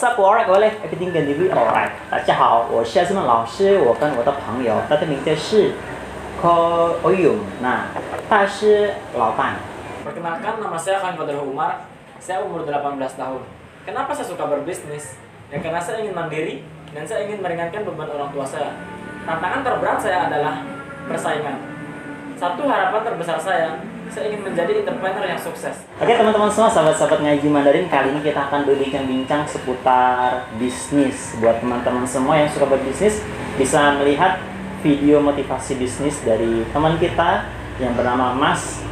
WhatsApp 我 alright 我嘞，一定跟你 alright。大家好，我是这门老师，我跟我的朋友，他的名字是 Ko Oyum。Nah，他是老板。 Perkenalkan, nama saya Khan Fadil Umar. Saya umur 18 tahun. Kenapa saya suka berbisnis? Ya karena saya ingin mandiri dan saya ingin meringankan beban orang tua saya. Tantangan terberat saya adalah persaingan. Satu harapan terbesar saya ingin menjadi entrepreneur yang sukses. Oke teman-teman semua, sahabat-sahabat ngaji Mandarin, kali ini kita akan berbincang-bincang seputar bisnis. Buat teman-teman semua yang suka berbisnis, bisa melihat video motivasi bisnis dari teman kita yang bernama Mas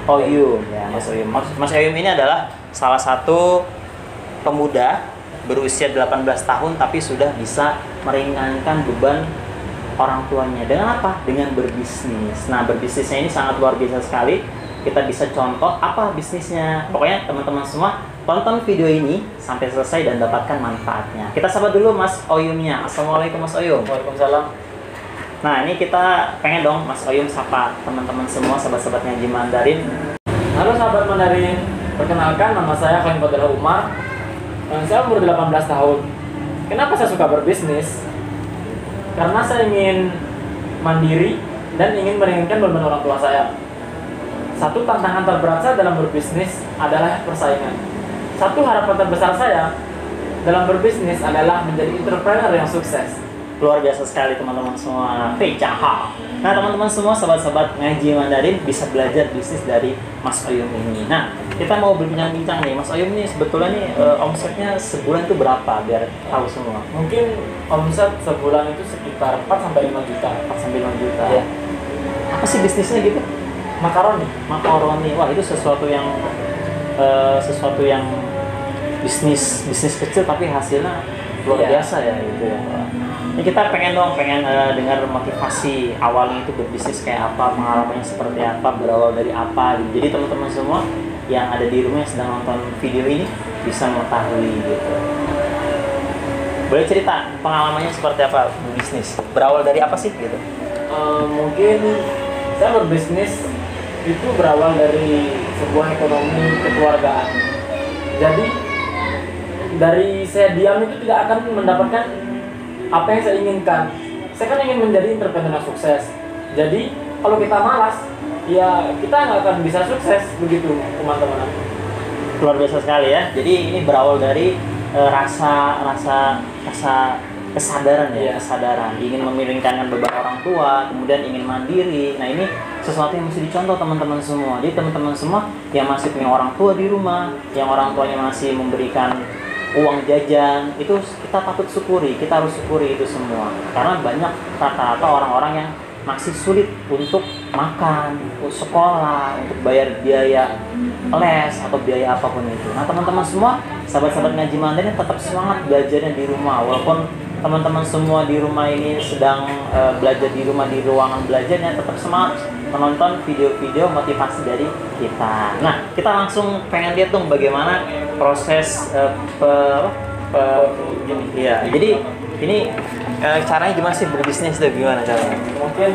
Oyum ya, Mas Oyum. Mas Oyum ini adalah salah satu pemuda berusia 18 tahun tapi sudah bisa meringankan beban orang tuanya. Dengan apa? Dengan berbisnis. Nah, berbisnisnya ini sangat luar biasa sekali. Kita bisa contoh apa bisnisnya. Pokoknya teman-teman semua tonton video ini sampai selesai dan dapatkan manfaatnya. Kita sapa dulu Mas Oyumnya. Assalamualaikum Mas Oyum. Waalaikumsalam. Nah, ini kita pengen dong Mas Oyum sapa teman-teman semua, sahabat-sahabat ngaji Mandarin. Halo sahabat Mandarin, perkenalkan nama saya Khan Fadil Umar. Saya umur 18 tahun. Kenapa saya suka berbisnis? Karena saya ingin mandiri dan ingin meringankan beban orang tua saya. Satu tantangan terberat saya dalam berbisnis adalah persaingan. Satu harapan terbesar saya dalam berbisnis adalah menjadi entrepreneur yang sukses. Luar biasa sekali teman-teman semua. Feijaha. Nah teman-teman semua, sahabat-sahabat ngaji Mandarin bisa belajar bisnis dari Mas Oyum ini. Nah kita mau berbincang-bincang nih, Mas Oyum ini sebetulnya nih omsetnya sebulan itu berapa biar tahu semua? Mungkin omset sebulan itu sekitar 4-5 juta. 4-5 juta. Ya. Apa sih bisnisnya gitu? Makaroni. Makaroni. Wah itu sesuatu yang bisnis kecil tapi hasilnya luar biasa ya gitu ya. Ini kita pengen dengar motivasi awalnya itu berbisnis kayak apa, pengalamannya seperti apa, berawal dari apa gitu. Jadi teman-teman semua yang ada di rumah yang sedang nonton video ini bisa mengetahui gitu. Boleh cerita pengalamannya seperti apa berbisnis? Berawal dari apa sih gitu? Mungkin saya berbisnis itu berawal dari sebuah ekonomi kekeluargaan. Jadi dari saya diam itu tidak akan mendapatkan apa yang saya inginkan. Saya kan ingin menjadi entrepreneur yang sukses. Jadi kalau kita malas, ya kita nggak akan bisa sukses begitu teman-teman. Luar biasa sekali ya. Jadi ini berawal dari rasa kesadaran ya, kesadaran ingin memiringkan beban orang tua, kemudian ingin mandiri. Nah ini sesuatu yang mesti dicontoh teman-teman semua. Jadi teman-teman semua yang masih punya orang tua di rumah, yang orang tuanya masih memberikan uang jajan, itu kita patut syukuri, kita harus syukuri itu semua. Karena banyak rata-rata orang-orang yang masih sulit untuk makan, untuk sekolah, untuk bayar biaya les atau biaya apapun itu. Nah teman-teman semua, sahabat-sahabat ngaji Mandarin tetap semangat belajarnya di rumah. Walaupun teman-teman semua di rumah ini sedang belajar di rumah di ruangan belajarnya, tetap semangat menonton video-video motivasi dari kita. Nah, kita langsung pengen lihat dong bagaimana proses iya. Jadi ini caranya gimana sih berbisnis itu, gimana caranya? Mungkin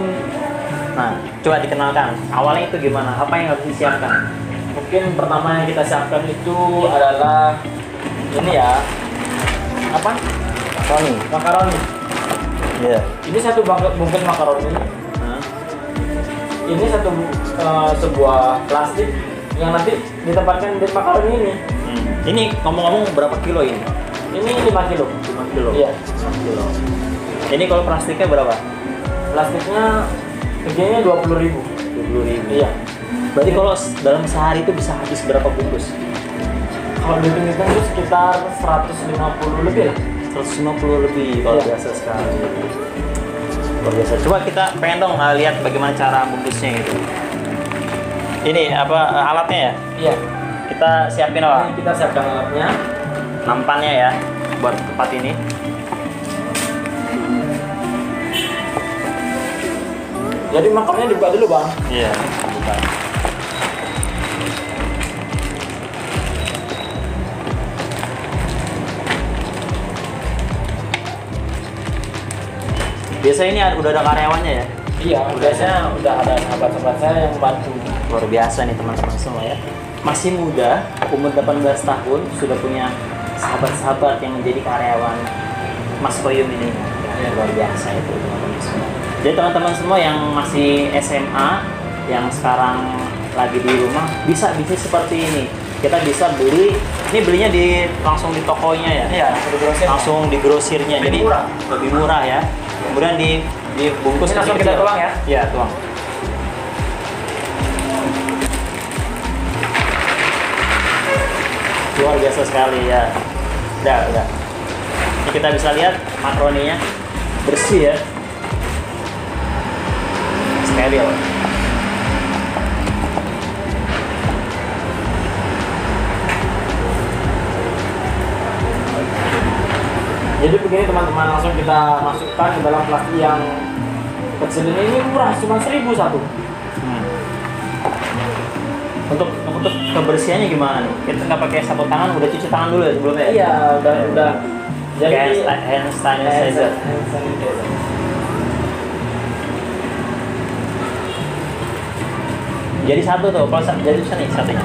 coba dikenalkan. Awalnya itu gimana? Apa yang harus disiapkan? Mungkin pertama yang kita siapkan itu adalah ini ya. Apa? Makaroni. Iya. Ini satu bungkus makaroni. Ini sebuah plastik yang nanti ditempatkan di makaroni ini. Ini ngomong-ngomong berapa kilo ini? Ini 5 kilo. 5 kilo? Iya. 5 kilo. Ini kalau plastiknya berapa? Plastiknya harganya 20.000. 20.000. Iya. Berarti kalau dalam sehari itu bisa habis berapa bungkus? Kalau dihitung-hitung itu sekitar 150 lebih lah. 150 lebih, kalau biasa sekali. Luar biasa. Coba kita pengen dong lihat bagaimana cara bungkusnya gitu. Ini apa alatnya ya? Iya. Kita siapin apa? Ini kita siapkan alatnya. Nampannya ya, buat tempat ini. Jadi makarnya dibuka dulu bang. Iya. Buka. Biasanya ini udah ada karyawannya ya? Iya, biasanya udah ada sahabat-sahabat saya yang membantu. Luar biasa nih teman-teman semua ya. Masih muda, umur 18 tahun, sudah punya sahabat-sahabat yang menjadi karyawan Mas Koyum ini. Ya, luar biasa itu teman-teman semua. Jadi teman-teman semua yang masih SMA, yang sekarang lagi di rumah, bisa bisnis seperti ini. Kita bisa beli, ini belinya langsung di tokonya ya? Iya, langsung di grosirnya. Lebih jadi murah. lebih murah ya. Kemudian dibungkus Ini langsung kita kecil-kecil. tuang ya? Iya, tuang. Luar biasa sekali ya. Udah. Ini kita bisa lihat makaroninya bersih ya. Steril. Jadi begini teman-teman, langsung kita masukkan ke dalam plastik yang kecil ini murah, cuma 1.000 satu. Untuk kebersihannya gimana nih? Kita nggak pakai sapu tangan, udah cuci tangan dulu ya sebelumnya? Iya, udah. Jadi hand sanitizer. hand sanitizer. Jadi satu tuh, kalau jadi bisa nih satunya.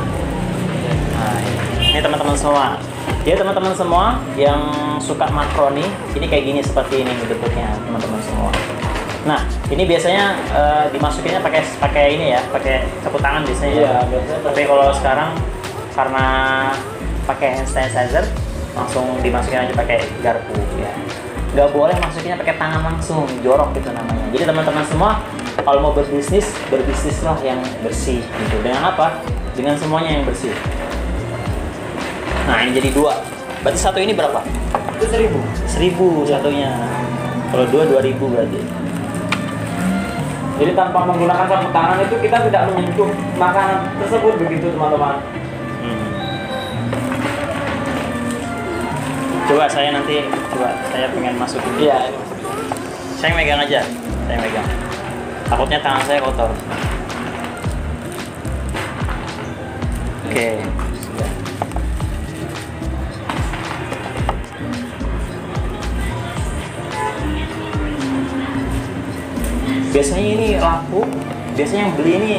Nah, ini teman-teman semua. Jadi teman-teman semua yang suka makaroni, ini kayak gini seperti ini bentuknya teman-teman semua. Nah, ini biasanya dimasukinnya pakai ini ya, pakai sapu tangan biasanya. Iya, ya. biasanya. Tapi kalau sekarang karena pakai hand sanitizer, langsung dimasukin aja pakai garpu ya. Nggak boleh masukinnya pakai tangan langsung, jorok itu namanya. Jadi teman-teman semua kalau mau berbisnislah yang bersih gitu. Dengan apa? Dengan semuanya yang bersih. Nah, ini jadi 2. Berarti satu ini berapa? Itu 1.000. 1.000 satunya. Kalau 2.000 berarti. Jadi tanpa menggunakan sapu tangan itu kita tidak menyentuh makanan tersebut begitu teman-teman. Coba saya pengen masukin. Iya. Saya megang aja, saya megang. Takutnya tangan saya kotor. Oke, sudah. Biasanya ini laku, biasanya yang beli ini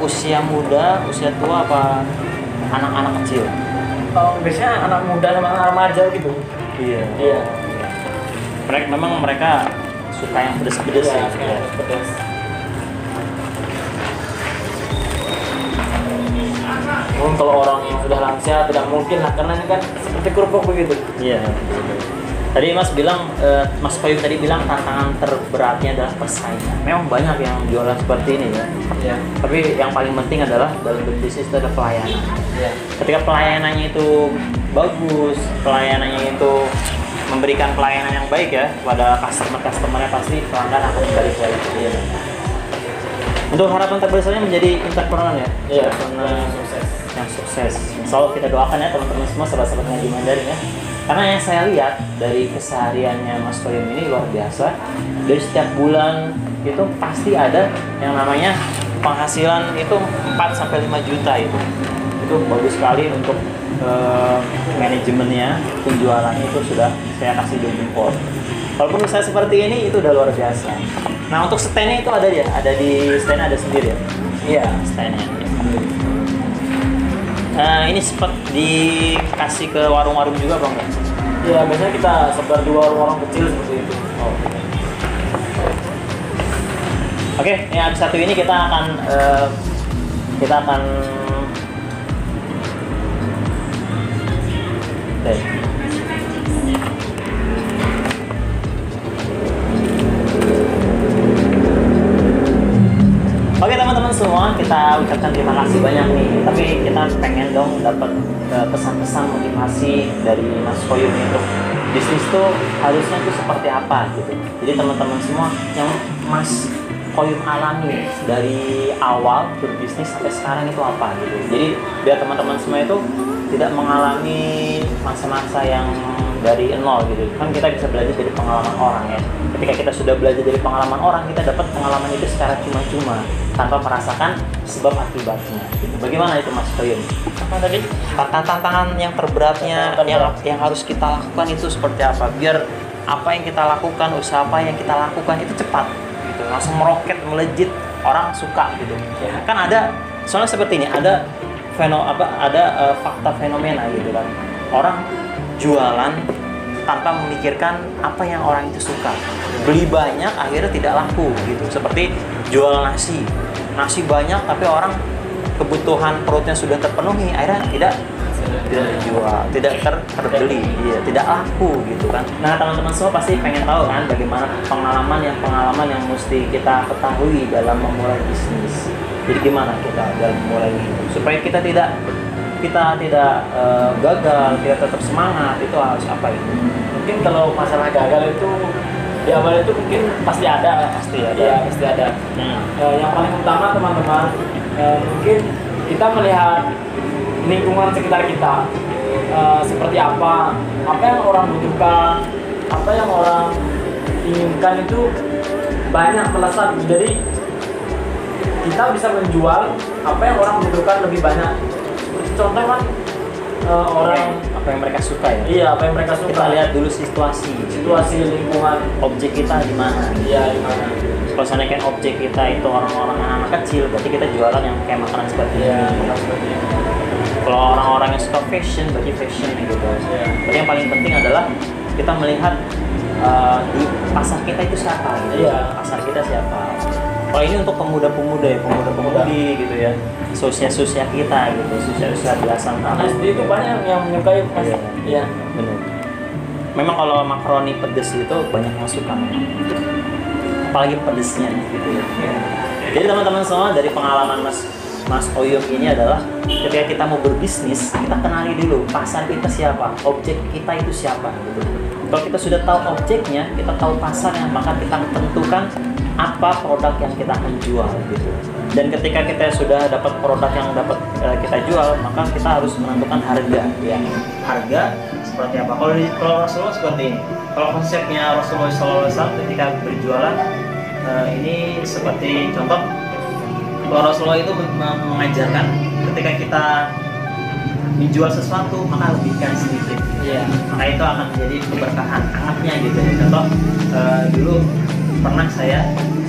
usia muda, usia tua apa anak-anak kecil? Biasanya anak muda sama anak remaja gitu. Iya. Mereka suka yang pedes-pedes Iya, ya. pedas. Kalau orang yang sudah lansia tidak mungkin lah, karena ini kan seperti kerupuk begitu. Iya. Tadi Mas bilang, Mas Koyum tadi bilang tantangan terberatnya adalah persaingan. Memang banyak yang jualan seperti ini ya. Iya. Tapi yang paling penting adalah dalam berbisnis itu ada pelayanan. Iya. Ketika pelayanannya itu bagus, pelayanannya itu memberikan pelayanan yang baik ya kepada customer-customernya, pasti pelanggan akan balik lagi. Iya. Untuk harapan terbesarnya menjadi entrepreneur ya. Iya. Entrepreneur yang sukses. Insya Allah kita doakan ya teman-teman semua, sahabat-sahabat Ngaji Mandarin ya. Karena yang saya lihat dari kesehariannya Mas Koyum ini luar biasa. Dari setiap bulan itu pasti ada yang namanya penghasilan itu 4-5 juta itu. Itu bagus sekali untuk manajemennya, penjualannya itu sudah saya kasih jempol. Walaupun usaha seperti ini itu udah luar biasa. Nah, untuk stand-nya itu ada ya, ada di stand ada sendiri ya. Iya, stand-nya. Ini sempat dikasih ke warung-warung juga bang? Iya, biasanya kita sebar di warung-warung kecil seperti itu. Oh. Oke, yang habis satu ini kita akan Oke teman-teman semua, kita ucapkan terima kasih banyak nih. Tapi kita pengen dong dapat pesan-pesan motivasi dari Mas Koyum untuk bisnis tuh harusnya tuh seperti apa gitu. Jadi teman-teman semua yang Mas Koyum alami dari awal berbisnis sampai sekarang itu apa gitu. Jadi biar teman-teman semua itu tidak mengalami masa-masa yang dari nol gitu. Kan kita bisa belajar dari pengalaman orang ya. Ketika kita sudah belajar dari pengalaman orang, kita dapat pengalaman itu secara cuma-cuma tanpa merasakan sebab akibatnya. Gitu. Bagaimana itu Mas Koyum? Apa tadi? Tantangan yang terberatnya yang harus kita lakukan itu seperti apa? Biar apa yang kita lakukan, usaha apa yang kita lakukan itu cepat gitu. Langsung meroket, melejit, orang suka gitu. Ya, kan ada soalnya seperti ini, ada fakta fenomena gitu kan. Orang jualan tanpa memikirkan apa yang orang itu suka. Beli banyak akhirnya tidak laku gitu. Seperti jual nasi banyak tapi orang kebutuhan perutnya sudah terpenuhi, akhirnya tidak dijual, tidak terbeli, ya, tidak laku gitu kan. Nah teman-teman semua pasti pengen tahu kan bagaimana pengalaman yang mesti kita ketahui dalam memulai bisnis. Jadi gimana kita dalam memulai supaya kita tidak gagal, kita tetap semangat, itu harus apa itu? Mungkin kalau masalah gagal itu di awal itu mungkin pasti ada. Iya, pasti ada. Yang paling utama teman-teman, mungkin kita melihat lingkungan sekitar kita, seperti apa yang orang butuhkan, apa yang orang inginkan itu banyak melesat. Jadi kita bisa menjual apa yang orang butuhkan lebih banyak. Contoh kan orang apa yang mereka suka ya. Iya, apa yang mereka suka. Kita lihat dulu situasi lingkungan, objek kita di mana. Iya, di mana. Kalau misalnya kan objek kita itu orang-orang anak kecil, berarti kita jualan yang kayak makanan seperti ini. Kalau orang-orang yang suka fashion, berarti fashion gitu. Tapi yang paling penting adalah kita melihat di pasar kita itu siapa gitu. Pasar kita siapa. Kalau ini untuk pemuda-pemuda ya, pemuda-pemudi gitu ya. Sosial kita gitu, sosial belasan tahun. Itu banyak yang menyukai Mas. Iya, benar. Memang kalau makaroni pedes itu banyak yang suka. Apalagi pedesnya gitu ya. Jadi teman-teman semua, dari pengalaman Mas Oyong ini adalah ketika kita mau berbisnis, kita kenali dulu pasar kita siapa, objek kita itu siapa gitu. Kalau kita sudah tahu objeknya, kita tahu pasarnya, maka kita tentukan apa produk yang kita akan jual gitu. Dan ketika kita sudah dapat produk yang dapat kita jual, maka kita harus menentukan harga ya. Harga seperti apa? Kalau Rasulullah seperti ini. Kalau konsepnya Rasulullah SAW ketika berjualan, ini seperti contoh, kalau Rasulullah itu mengajarkan ketika kita dijual sesuatu maka lebihkan sedikit. Maka itu akan menjadi keberkahan anaknya gitu. Contoh dulu pernah saya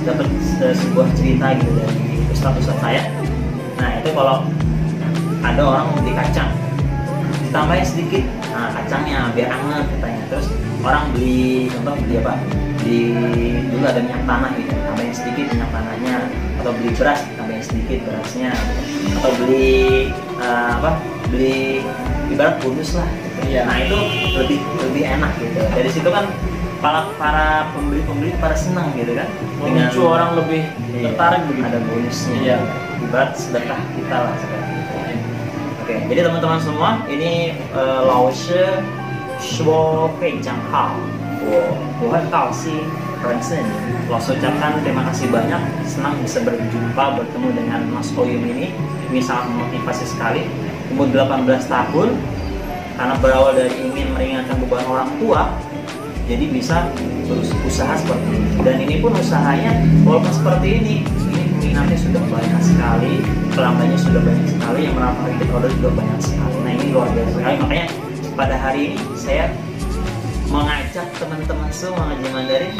dapat sebuah cerita gitu dari ustadz saya. Nah itu kalau ada orang mau beli kacang, ditambahin sedikit, nah kacangnya biar anget katanya. Terus orang beli, contoh beli apa? Dulu ada minyak tanah gitu, tambahin sedikit minyak tanahnya. Atau beli beras, tambahin sedikit berasnya. Atau beli beli ibarat bonus lah gitu. Nah itu lebih enak gitu. Dari situ kan para pembeli pada senang gitu kan, memicu orang lebih tertarik begitu. Ada bonusnya, ibarat sedekah kita lah seperti itu. Oke, jadi teman-teman semua, ini Laoshi Shuo Fei Jiang Hao, Wo Hen Gao Xi Ren Shen. Laoshi ucapkan terima kasih banyak, senang bisa berjumpa bertemu dengan Mas Oyong ini sangat memotivasi sekali. Umur 18 tahun, karena berawal dari ingin meringankan beban orang tua, jadi bisa berusaha seperti ini. Dan ini pun usahanya walaupun seperti ini peminatnya sudah banyak sekali, pelanggannya sudah banyak sekali, yang menerima repeat order juga banyak sekali. Nah ini luar biasa sekali. Makanya pada hari ini saya mengajak teman-teman semua ngaji Mandarin,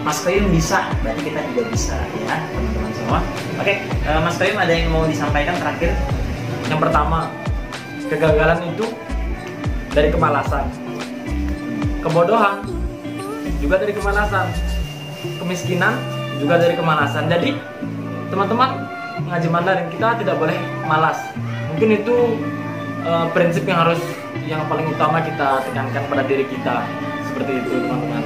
Mas Koyum bisa, berarti kita juga bisa ya teman-teman semua. Oke, Mas Koyum ada yang mau disampaikan terakhir? Yang pertama, kegagalan itu dari kemalasan, kebodohan juga dari kemalasan, kemiskinan juga dari kemalasan. Jadi teman-teman ngaji Mandarin, kita tidak boleh malas. Mungkin itu prinsip yang paling utama kita tekankan pada diri kita. Seperti itu teman-teman.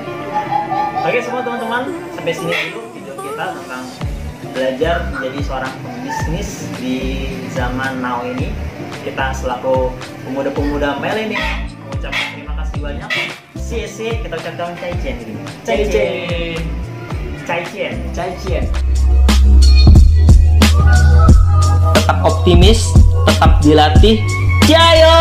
Oke semua teman-teman, sampai sini dulu video kita tentang belajar menjadi seorang pebisnis di zaman now ini. Kita selaku pemuda-pemuda milenial mengucapkan terima kasih banyak. Kita ucapkan cai cian ini. Cai cian. Tetap optimis, tetap dilatih. Jayo!